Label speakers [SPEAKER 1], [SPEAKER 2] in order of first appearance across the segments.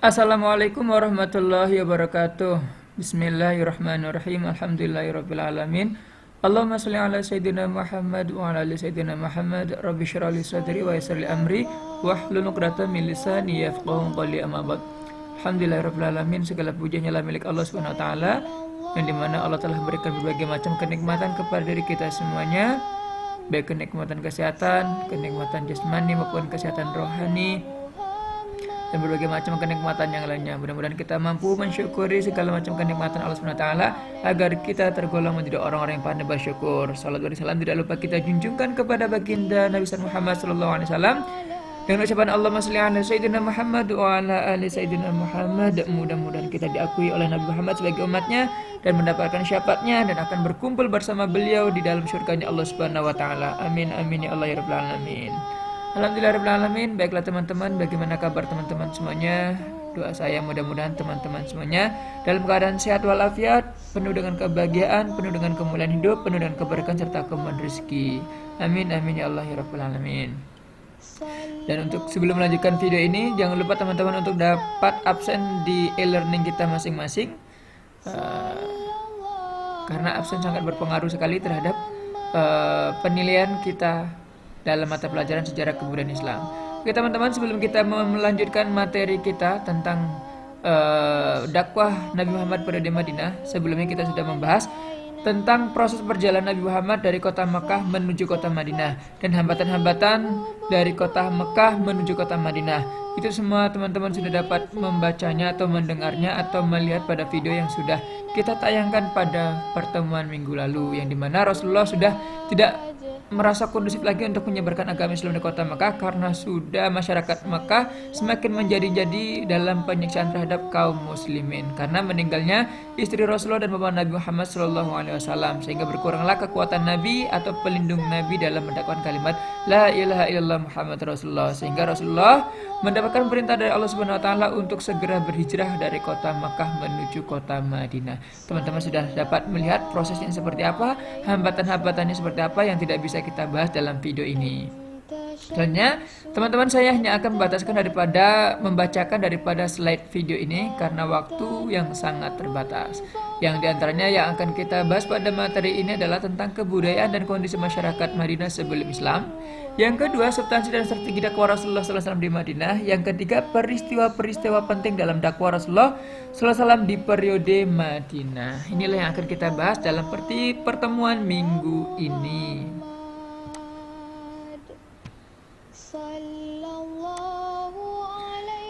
[SPEAKER 1] Assalamualaikum warahmatullahi wabarakatuh. Bismillahirrahmanirrahim. Alhamdulillahirrabbilalamin. Allahumma sholli ala sayyidina Muhammad wa ala ali sayyidina Muhammad. Rabbi shrah li sadri wa yassir li amri wahlul 'uqdatam min lisani yafqahu qawli, amma ba'd. Alhamdulillahirabbil Segala puji hanyalah milik Allah Subhanahu wa taala, yang dimana Allah telah berikan berbagai macam kenikmatan kepada diri kita semuanya, baik kenikmatan kesehatan, kenikmatan jasmani maupun kesehatan rohani, dan berbagai macam kenikmatan yang lainnya. Mudah-mudahan kita mampu mensyukuri segala macam kenikmatan Allah Subhanahu wa taala agar kita tergolong menjadi orang-orang yang pandai bersyukur. Salat dan salam tidak lupa kita junjungkan kepada baginda Nabi Muhammad sallallahu alaihi wasallam dengan ucapan Allahumma sholli ala sayyidina Muhammad wa ala ali sayyidina Muhammad. Mudah-mudahan kita diakui oleh Nabi Muhammad sebagai umatnya dan mendapatkan syafaatnya dan akan berkumpul bersama beliau di dalam syurganya Allah Subhanahu wa taala. Amin amin ya Allah ya rabbal alamin. Alhamdulillahirrahmanirrahim. Baiklah teman-teman, bagaimana kabar teman-teman semuanya? Doa saya mudah-mudahan teman-teman semuanya dalam keadaan sehat walafiat, penuh dengan kebahagiaan, penuh dengan kemuliaan hidup, penuh dengan keberkahan serta kemudahan rezeki. Amin amin ya Allah ya rabbal alamin. Dan untuk sebelum melanjutkan video ini, jangan lupa teman-teman untuk dapat absen di e-learning kita masing-masing, karena absen sangat berpengaruh sekali terhadap penilaian kita dalam mata pelajaran sejarah kebudayaan Islam. Oke teman-teman, sebelum kita melanjutkan materi kita tentang dakwah Nabi Muhammad pada di Madinah, sebelumnya kita sudah membahas tentang proses perjalanan Nabi Muhammad dari kota Mekah menuju kota Madinah dan hambatan-hambatan dari kota Mekah menuju kota Madinah. Itu semua teman-teman sudah dapat membacanya atau mendengarnya atau melihat pada video yang sudah kita tayangkan pada pertemuan minggu lalu, yang dimana Rasulullah sudah tidak merasa kondusif lagi untuk menyebarkan agama Islam di kota Mekah karena sudah masyarakat Mekah semakin menjadi-jadi dalam penyiksaan terhadap kaum muslimin karena meninggalnya istri Rasulullah dan bapak Nabi Muhammad SAW, sehingga berkuranglah kekuatan Nabi atau pelindung Nabi dalam mendakwakan kalimat La ilaha illallah Muhammad Rasulullah, sehingga Rasulullah mendapatkan perintah dari Allah Subhanahu wa taala untuk segera berhijrah dari kota Mekah menuju kota Madinah. Teman-teman sudah dapat melihat prosesnya seperti apa, hambatan-hambatannya seperti apa yang tidak bisa kita bahas dalam video ini. Selanjutnya, teman-teman saya hanya akan membacakan daripada slide video ini karena waktu yang sangat terbatas. Yang diantaranya yang akan kita bahas pada materi ini adalah tentang kebudayaan dan kondisi masyarakat Madinah sebelum Islam. Yang kedua, substansi dan strategi dakwah Rasulullah SAW di Madinah. Yang ketiga, peristiwa-peristiwa penting dalam dakwah Rasulullah SAW di periode Madinah. Inilah yang akan kita bahas dalam pertemuan minggu ini.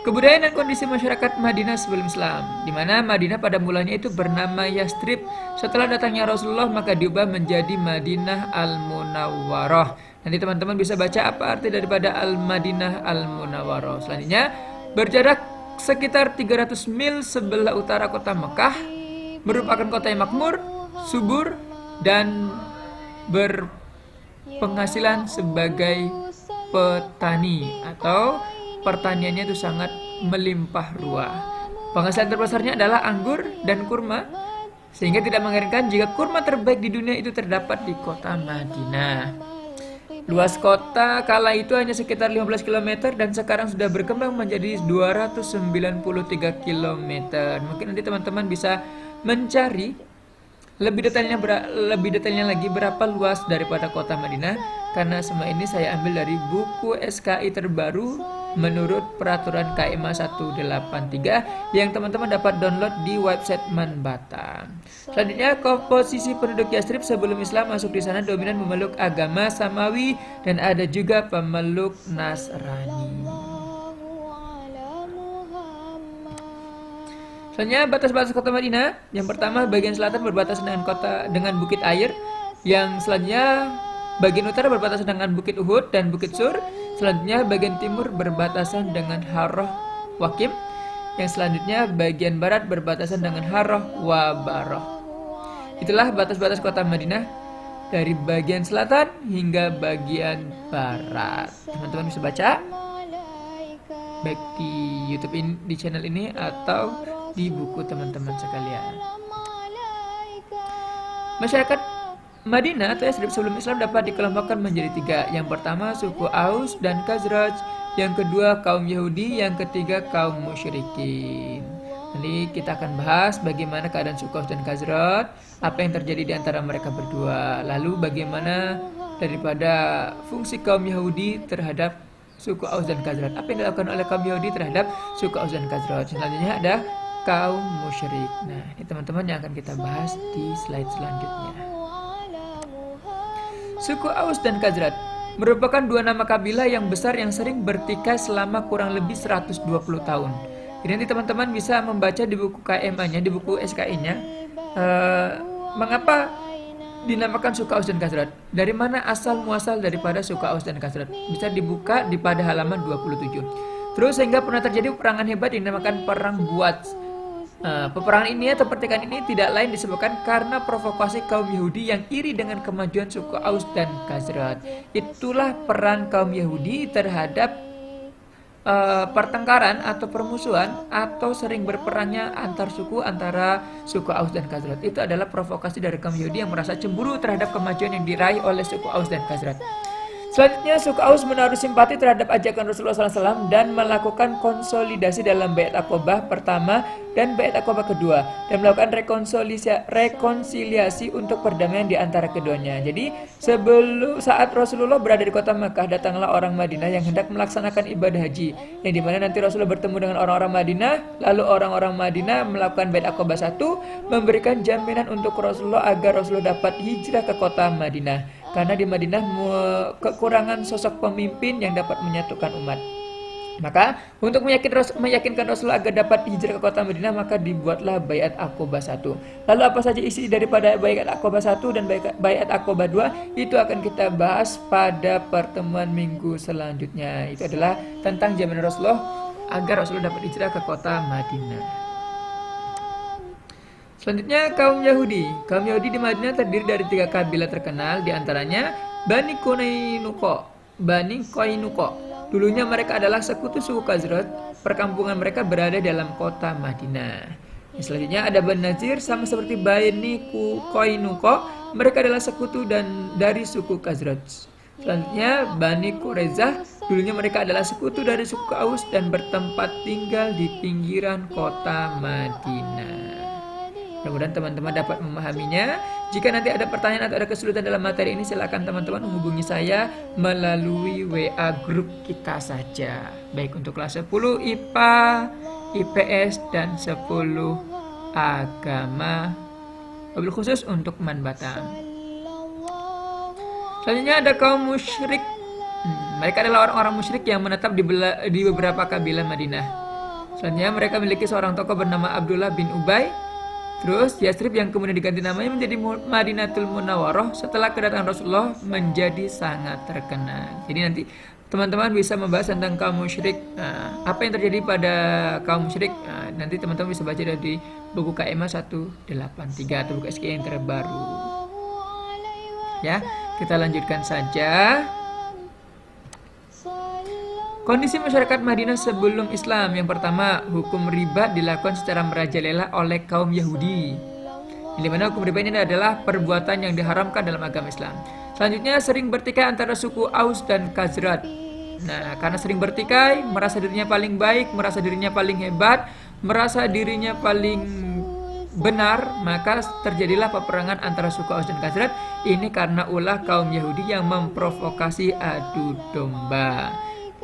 [SPEAKER 1] Kebudayaan dan kondisi masyarakat Madinah sebelum Islam, di mana Madinah pada mulanya itu bernama Yastrib. Setelah datangnya Rasulullah maka diubah menjadi Madinah Al-Munawwarah. Nanti teman-teman bisa baca apa arti daripada Al-Madinah Al-Munawwarah. Selanjutnya, berjarak sekitar 300 mil sebelah utara kota Mekah, merupakan kota yang makmur, subur, dan berpenghasilan sebagai petani atau pertaniannya itu sangat melimpah ruah. Penghasilan terbesarnya adalah anggur dan kurma, sehingga tidak mengherankan jika kurma terbaik di dunia itu terdapat di kota Madinah. Luas kota kala itu hanya sekitar 15 km dan sekarang sudah berkembang menjadi 293 km. Mungkin nanti teman-teman bisa mencari lebih detailnya lagi berapa luas daripada kota Madinah, karena semua ini saya ambil dari buku SKI terbaru menurut peraturan KMA 183 yang teman-teman dapat download di website Manbatam. Selanjutnya, komposisi penduduk Yastrib sebelum Islam masuk di sana dominan memeluk agama Samawi dan ada juga pemeluk Nasrani. Selanjutnya, batas-batas kota Madinah. Yang pertama, bagian selatan berbatasan dengan Bukit Air. Yang selanjutnya, bagian utara berbatasan dengan Bukit Uhud dan Bukit Sur. Selanjutnya, bagian timur berbatasan dengan Harroh Wakim. Yang selanjutnya, bagian barat berbatasan dengan Harroh Wabaroh. Itulah batas-batas kota Madinah dari bagian selatan hingga bagian barat. Teman-teman bisa baca baik di YouTube di channel ini atau di buku teman-teman sekalian. Masyarakat Madinah atau Yathrib sebelum Islam dapat dikelompokkan menjadi tiga. Yang pertama suku Aus dan Khazraj, yang kedua kaum Yahudi, yang ketiga kaum musyrikin. Nanti kita akan bahas bagaimana keadaan suku Aus dan Khazraj, apa yang terjadi di antara mereka berdua, lalu bagaimana daripada fungsi kaum Yahudi terhadap suku Aus dan Khazraj, apa yang dilakukan oleh kaum Yahudi terhadap suku Aus dan Khazraj. Selanjutnya ada kaum musyrik. Nah, ini teman-teman yang akan kita bahas di slide selanjutnya. Suku Aus dan Khazraj merupakan dua nama kabilah yang besar yang sering bertikai selama kurang lebih 120 tahun. Jadi nanti teman-teman bisa membaca di buku KMA-nya, di buku SKI-nya, mengapa dinamakan suku Aus dan Khazraj. Dari mana asal muasal daripada suku Aus dan Khazraj. Bisa dibuka di pada halaman 27. Terus sehingga pernah terjadi peperangan hebat yang dinamakan Perang Buat. Peperangan ini atau pertikaian ini tidak lain disebabkan karena provokasi kaum Yahudi yang iri dengan kemajuan suku Aus dan Khazraj. Itulah peran kaum Yahudi terhadap pertengkaran atau permusuhan atau sering berperangnya antar suku antara suku Aus dan Khazraj. Itu adalah provokasi dari kaum Yahudi yang merasa cemburu terhadap kemajuan yang diraih oleh suku Aus dan Khazraj. Selanjutnya, suku Aus menaruh simpati terhadap ajakan Rasulullah SAW dan melakukan konsolidasi dalam Baiat Aqobah pertama dan Baiat Aqobah kedua dan melakukan rekonsiliasi untuk perdamaian di antara keduanya. Jadi, saat Rasulullah berada di kota Makkah, datanglah orang Madinah yang hendak melaksanakan ibadah haji, yang dimana nanti Rasulullah bertemu dengan orang-orang Madinah, lalu orang-orang Madinah melakukan Baiat Aqobah 1, memberikan jaminan untuk Rasulullah agar Rasulullah dapat hijrah ke kota Madinah. Karena di Madinah kekurangan sosok pemimpin yang dapat menyatukan umat. Maka untuk meyakinkan Rasulullah agar dapat hijrah ke kota Madinah, maka dibuatlah Baiat Aqobah 1. Lalu apa saja isi daripada Baiat Aqobah 1 dan Baiat Aqobah 2 itu akan kita bahas pada pertemuan minggu selanjutnya. Itu adalah tentang jaminan Rasulullah agar Rasulullah dapat hijrah ke kota Madinah. Selanjutnya kaum Yahudi. Kaum Yahudi di Madinah terdiri dari 3 kabilah terkenal, diantaranya Bani Qainuqa. Dulunya mereka adalah sekutu suku Khazraj. Perkampungan mereka berada dalam kota Madinah. Selanjutnya ada Bani Nazir, sama seperti Bani Qainuqa. Mereka adalah sekutu dan dari suku Khazraj. Selanjutnya Bani Qurayzah. Dulunya mereka adalah sekutu dari suku Aus dan bertempat tinggal di pinggiran kota Madinah. Mudah-mudahan teman-teman dapat memahaminya. Jika nanti ada pertanyaan atau ada kesulitan dalam materi ini, silakan teman-teman menghubungi saya melalui WA grup kita saja. Baik untuk kelas 10 IPA, IPS, dan 10 agama. Wabil khusus untuk Man Batam. Selanjutnya ada kaum musyrik. Mereka adalah orang-orang musyrik yang menetap di beberapa kabilah Madinah. Selanjutnya mereka memiliki seorang tokoh bernama Abdullah bin Ubay. Terus Yathrib yang kemudian diganti namanya menjadi Madinatul Munawwarah setelah kedatangan Rasulullah menjadi sangat terkenal. Jadi nanti teman-teman bisa membahas tentang kaum musyrik, apa yang terjadi pada kaum musyrik. Nanti teman-teman bisa baca dari buku KMA 183 atau buku SKI yang terbaru. Ya, kita lanjutkan saja. Kondisi masyarakat Madinah sebelum Islam. Yang pertama, hukum riba dilakukan secara merajalela oleh kaum Yahudi. Di mana hukum riba ini adalah perbuatan yang diharamkan dalam agama Islam. Selanjutnya, sering bertikai antara suku Aus dan Khazraj. Nah, karena sering bertikai, merasa dirinya paling baik, merasa dirinya paling hebat, merasa dirinya paling benar, maka terjadilah peperangan antara suku Aus dan Khazraj. Ini karena ulah kaum Yahudi yang memprovokasi adu domba.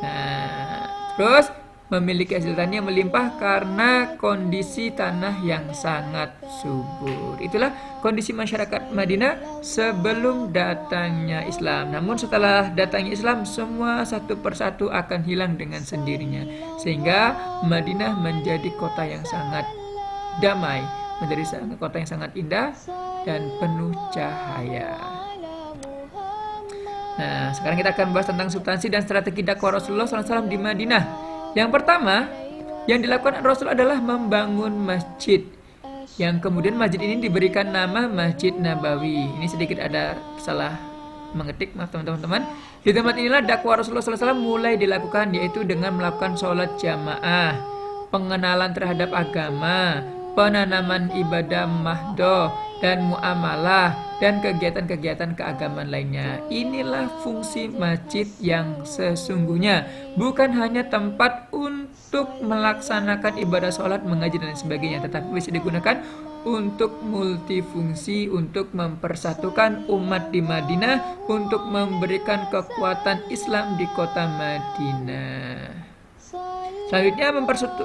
[SPEAKER 1] Nah, terus memiliki hasil tani yang melimpah karena kondisi tanah yang sangat subur. Itulah kondisi masyarakat Madinah sebelum datangnya Islam. Namun setelah datangnya Islam, semua satu persatu akan hilang dengan sendirinya. Sehingga Madinah menjadi kota yang sangat damai, menjadi kota yang sangat indah dan penuh cahaya. Nah, sekarang kita akan bahas tentang substansi dan strategi dakwah Rasulullah SAW di Madinah. Yang pertama, yang dilakukan Rasul adalah membangun masjid. Yang kemudian masjid ini diberikan nama Masjid Nabawi. Ini sedikit ada salah mengetik, maaf teman-teman. Di tempat inilah dakwah Rasulullah SAW mulai dilakukan, yaitu dengan melakukan sholat jamaah, pengenalan terhadap agama, penanaman ibadah mahdoh dan muamalah, dan kegiatan-kegiatan keagamaan lainnya. Inilah fungsi masjid yang sesungguhnya, bukan hanya tempat untuk melaksanakan ibadah sholat, mengaji dan sebagainya, tetapi bisa digunakan untuk multifungsi, untuk mempersatukan umat di Madinah, untuk memberikan kekuatan Islam di kota Madinah. Selanjutnya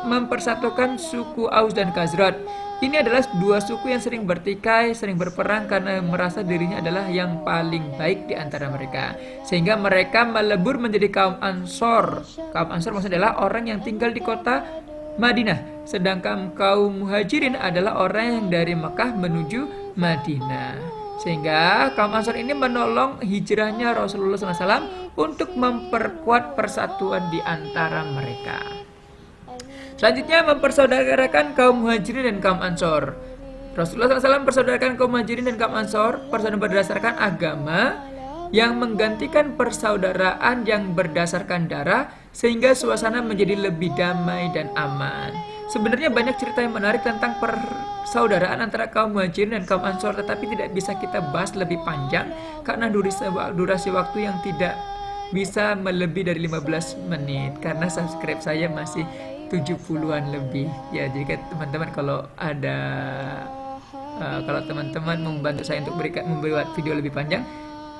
[SPEAKER 1] mempersatukan suku Aus dan Khazraj. Ini adalah dua suku yang sering bertikai, sering berperang karena merasa dirinya adalah yang paling baik di antara mereka. Sehingga mereka melebur menjadi kaum Ansor. Kaum Ansor maksudnya adalah orang yang tinggal di kota Madinah. Sedangkan kaum Muhajirin adalah orang yang dari Mekah menuju Madinah. Sehingga kaum Ansor ini menolong hijrahnya Rasulullah SAW untuk memperkuat persatuan di antara mereka. Selanjutnya mempersaudarakan kaum Muhajirin dan kaum Ansor. Rasulullah SAW mempersaudarakan kaum Muhajirin dan kaum Ansor persaudaraan berdasarkan agama yang menggantikan persaudaraan yang berdasarkan darah, sehingga suasana menjadi lebih damai dan aman. Sebenarnya banyak cerita yang menarik tentang persaudaraan antara kaum Muhajirin dan kaum Ansor, tetapi tidak bisa kita bahas lebih panjang karena durasi waktu yang tidak bisa melebihi dari 15 menit karena subscribe saya masih 70-an lebih ya. Jadi teman-teman kalau ada kalau teman-teman membantu saya untuk membuat video lebih panjang,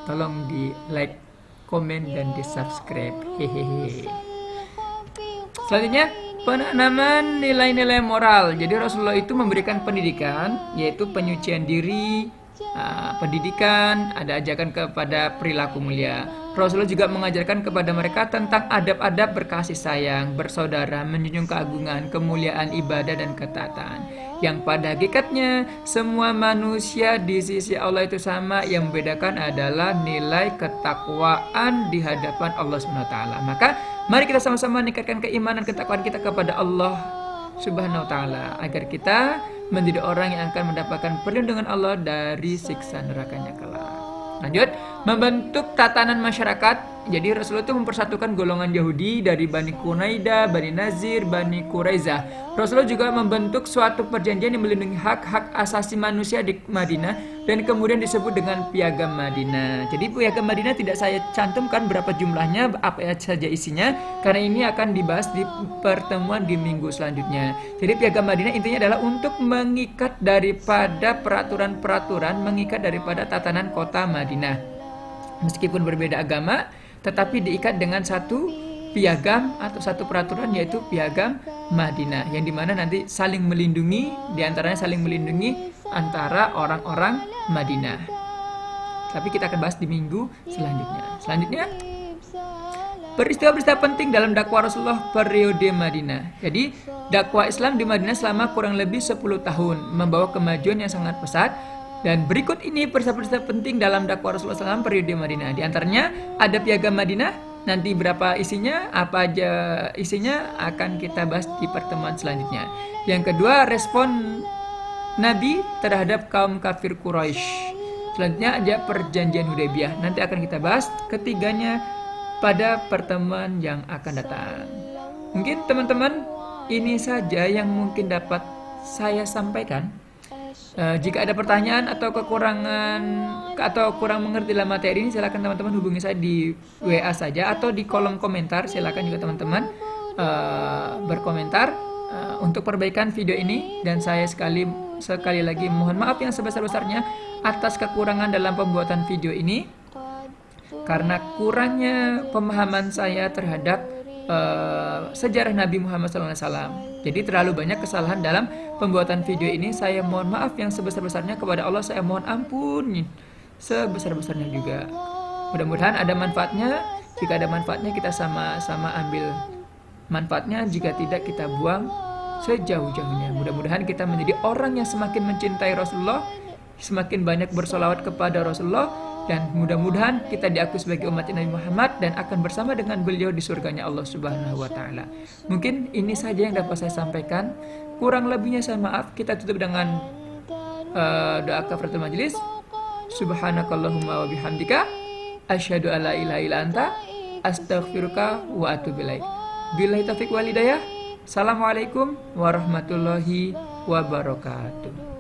[SPEAKER 1] tolong di like, komen, dan di subscribe. Hehehe. Selanjutnya penanaman nilai-nilai moral. Jadi Rasulullah itu memberikan pendidikan, yaitu penyucian diri, pendidikan, ada ajakan kepada perilaku mulia. Rasulullah juga mengajarkan kepada mereka tentang adab-adab berkasih sayang, bersaudara, menjunjung keagungan, kemuliaan ibadah dan ketaatan. Yang pada hakikatnya semua manusia di sisi Allah itu sama, yang membedakan adalah nilai ketakwaan di hadapan Allah SWT. Maka mari kita sama-sama meningkatkan keimanan ketakwaan kita kepada Allah Subhanahu wa Ta'ala agar kita menjadi orang yang akan mendapatkan perlindungan Allah dari siksa nerakanya kelak. Lanjut, membentuk tatanan masyarakat. Jadi Rasulullah itu mempersatukan golongan Yahudi dari Bani Quraidah, Bani Nazir, Bani Quraizah. Rasulullah juga membentuk suatu perjanjian yang melindungi hak-hak asasi manusia di Madinah dan kemudian disebut dengan Piagam Madinah. Jadi Piagam Madinah tidak saya cantumkan berapa jumlahnya, apa saja isinya, karena ini akan dibahas di pertemuan di minggu selanjutnya. Jadi Piagam Madinah intinya adalah untuk mengikat daripada peraturan-peraturan, mengikat daripada tatanan kota Madinah. Meskipun berbeda agama, tetapi diikat dengan satu piagam atau satu peraturan, yaitu Piagam Madinah, yang dimana nanti saling melindungi, diantaranya saling melindungi antara orang-orang Madinah. Tapi kita akan bahas di minggu selanjutnya. Selanjutnya, peristiwa-peristiwa penting dalam dakwah Rasulullah periode Madinah. Jadi dakwah Islam di Madinah selama kurang lebih 10 tahun membawa kemajuan yang sangat pesat. Dan berikut ini peristiwa-peristiwa penting dalam dakwah Rasulullah SAW periode Madinah. Di antaranya ada Piagam Madinah. Nanti berapa isinya, apa aja isinya akan kita bahas di pertemuan selanjutnya. Yang kedua, respon Nabi terhadap kaum kafir Quraisy. Selanjutnya ada perjanjian Hudaybiyah. Nanti akan kita bahas ketiganya pada pertemuan yang akan datang. Mungkin teman-teman ini saja yang mungkin dapat saya sampaikan. Jika ada pertanyaan atau kekurangan atau kurang mengerti dalam materi ini, silakan teman-teman hubungi saya di WA saja atau di kolom komentar. Silakan juga teman-teman berkomentar untuk perbaikan video ini. Dan saya sekali lagi mohon maaf yang sebesar-besarnya atas kekurangan dalam pembuatan video ini karena kurangnya pemahaman saya terhadap sejarah Nabi Muhammad SAW. Jadi terlalu banyak kesalahan dalam pembuatan video ini. Saya mohon maaf yang sebesar-besarnya kepada Allah. Saya mohon ampun sebesar-besarnya juga. Mudah-mudahan ada manfaatnya. Jika ada manfaatnya, kita sama-sama ambil manfaatnya. Jika tidak, kita buang sejauh-jauhnya. Mudah-mudahan kita menjadi orang yang semakin mencintai Rasulullah, semakin banyak bersolawat kepada Rasulullah, dan mudah-mudahan kita diakui sebagai umat Nabi Muhammad dan akan bersama dengan beliau di surganya Allah Subhanahu wa Ta'ala. Mungkin ini saja yang dapat saya sampaikan. Kurang lebihnya saya maaf. Kita tutup dengan doa kafaratul majelis. Subhanakallahumma wa bihamdika asyhadu alla ilaha illa anta astaghfiruka wa atubu ilaik. Billahi taufiq wal hidayah. Assalamualaikum warahmatullahi wabarakatuh.